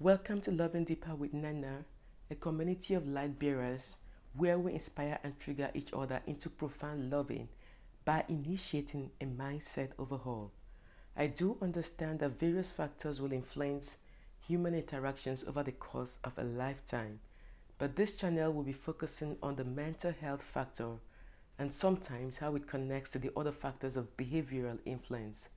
Welcome to Loving Deeper with Nena, a community of light bearers where we inspire and trigger each other into profound loving by initiating a mindset overhaul. I do understand that various factors will influence human interactions over the course of a lifetime, but this channel will be focusing on the mental health factor and sometimes how it connects to the other factors of behavioral influence.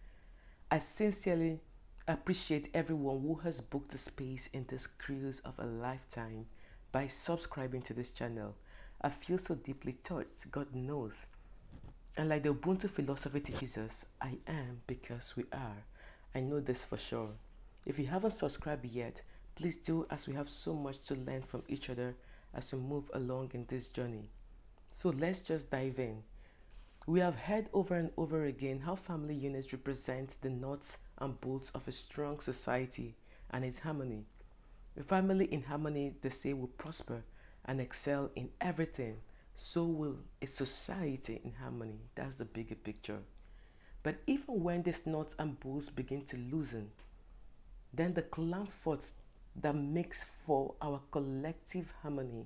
I sincerely appreciate everyone who has booked a space in this cruise of a lifetime by subscribing to this channel. I feel so deeply touched, God knows. And like the Ubuntu philosophy teaches us, I am because we are. I know this for sure. If you haven't subscribed yet, please do, as we have so much to learn from each other as we move along in this journey. So let's just dive in. We have heard over and over again how family units represent the nuts and bolts of a strong society and its harmony. A family in harmony, they say, will prosper and excel in everything. So will a society in harmony. That's the bigger picture. But even when these nuts and bolts begin to loosen, then the clam forts that makes for our collective harmony,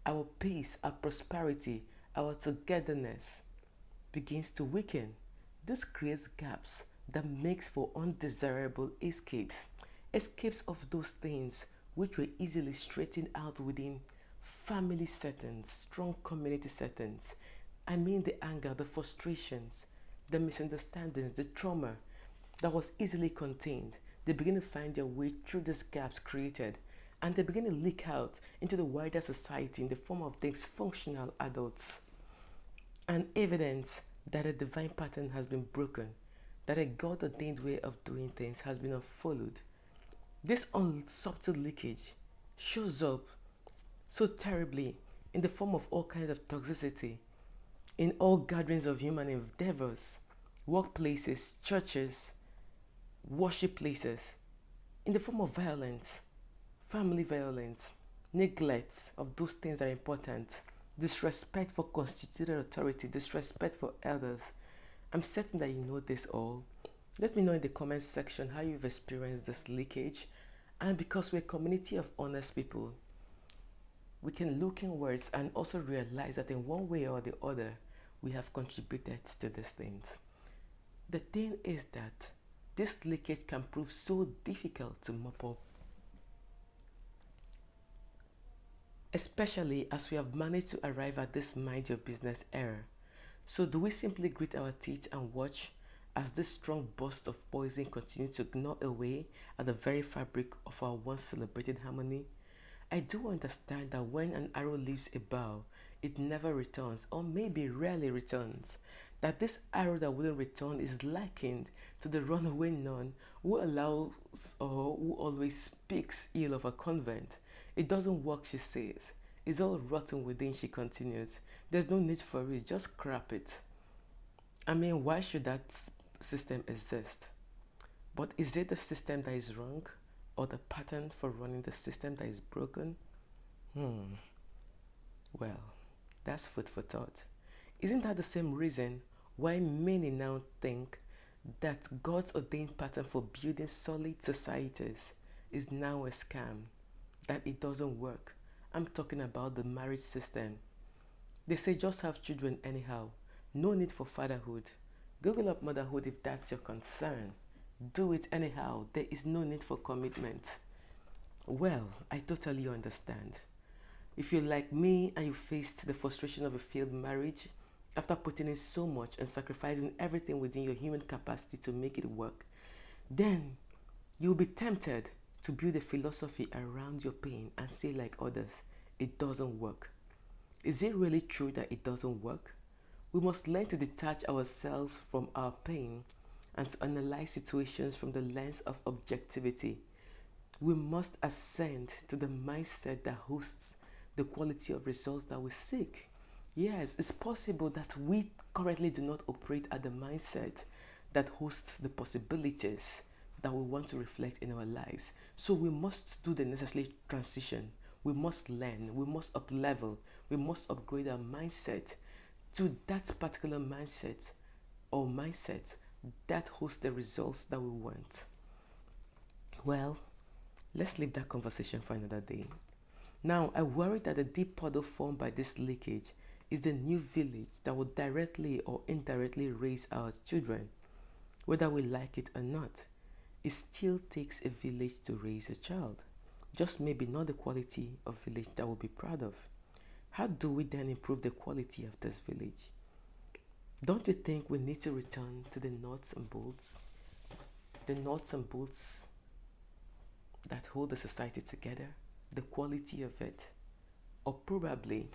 our peace, our prosperity, our togetherness, begins to weaken. This creates gaps that makes for undesirable escapes. Escapes of those things which were easily straightened out within family settings, strong community settings. I mean the anger, the frustrations, the misunderstandings, the trauma that was easily contained. They begin to find their way through these gaps created and they begin to leak out into the wider society in the form of dysfunctional adults and evidence that a divine pattern has been broken, that a God ordained way of doing things has been unfollowed. This unsubtle leakage shows up so terribly in the form of all kinds of toxicity in all gatherings of human endeavors, workplaces, churches, worship places, in the form of violence, family violence, neglect of those things that are important, disrespect for constituted authority, disrespect for elders. I'm certain that you know this all. Let me know in the comments section how you've experienced this leakage. And because we're a community of honest people, we can look inwards and also realize that in one way or the other, we have contributed to these things. The thing is that this leakage can prove so difficult to mop up, especially as we have managed to arrive at this mind your business era. So do we simply grit our teeth and watch as this strong burst of poison continues to gnaw away at the very fabric of our once celebrated harmony? I do understand that when an arrow leaves a bow, it never returns, or maybe rarely returns. That this arrow that wouldn't return is likened to the runaway nun who allows or who always speaks ill of a convent. It doesn't work, she says. It's all rotten within, she continues. There's no need for it, just scrap it. I mean, why should that system exist? But is it the system that is wrong or the pattern for running the system that is broken? Well, that's food for thought. Isn't that the same reason why many now think that God's ordained pattern for building solid societies is now a scam, that it doesn't work? I'm talking about the marriage system. They say just have children anyhow, no need for fatherhood. Google up motherhood if that's your concern. Do it anyhow, there is no need for commitment. Well, I totally understand. If you're like me and you faced the frustration of a failed marriage after putting in so much and sacrificing everything within your human capacity to make it work, then you'll be tempted to build a philosophy around your pain and say like others, it doesn't work. Is it really true that it doesn't work? We must learn to detach ourselves from our pain and to analyze situations from the lens of objectivity. We must ascend to the mindset that hosts the quality of results that we seek. Yes, it's possible that we currently do not operate at the mindset that hosts the possibilities that we want to reflect in our lives. So we must do the necessary transition. We must learn, we must up level, we must upgrade our mindset to that particular mindset or mindset that hosts the results that we want. Well, Let's leave that conversation for another day. Now, I worry that the deep puddle formed by this leakage is the new village that will directly or indirectly raise our children, whether we like it or not. It still takes a village to raise a child, just maybe not the quality of village that we'll be proud of. How do we then improve the quality of this village? Don't you think we need to return to the nuts and bolts? The nuts and bolts that hold the society together? The quality of it? Or probably,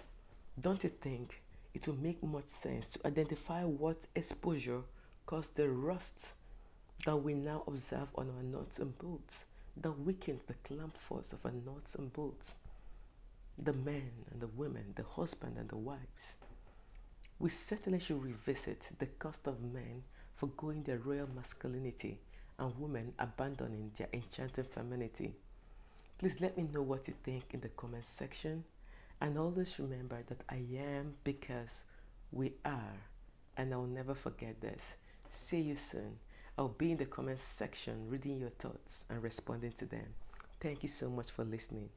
don't you think it will make much sense to identify what exposure caused the rust that we now observe on our nuts and bolts, that weakens the clamp force of our nuts and bolts? The men and the women, the husband and the wives. We certainly should revisit the cost of men forgoing their royal masculinity and women abandoning their enchanting femininity. Please let me know what you think in the comment section, and always remember that I am because we are, and I'll never forget this. See you soon. I'll be in the comment section reading your thoughts and responding to them. Thank you so much for listening.